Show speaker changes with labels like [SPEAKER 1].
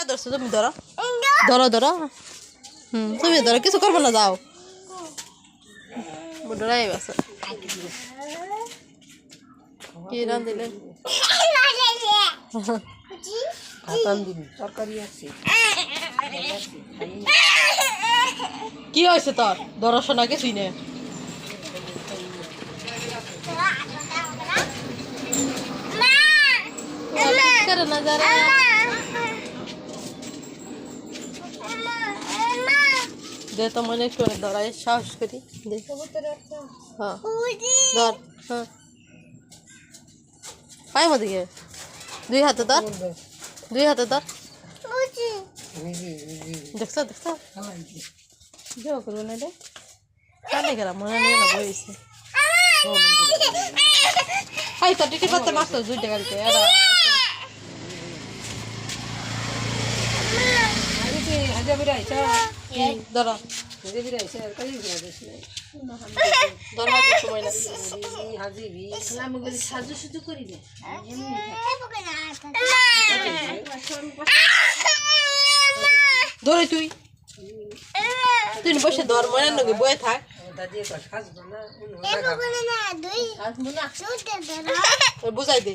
[SPEAKER 1] ধরছো তুমি ধরো ধরো ধরো তুমি ধরো কিছু করবো না যাও বুড়াই বাসা কি রান দিলেন কি হয়েছে তোর দর্শনা কিছুই নেই দে তো মনে করে ধরাই সাহস করি হ্যাঁ ধর হ্যাঁ পাই মধ্যে দুই হাতে ধর দুই হাতে ধর দেখছো দেখছো জো করবো না রে কানে গেলাম মনে নিয়ে না বইছে হাই তো টিকিট করতে মারতো 2 টাকা দিতে এরা ধরো ধরে তুই তুই বসে ধর মনে নগে বয়ে থাক বুঝাই দে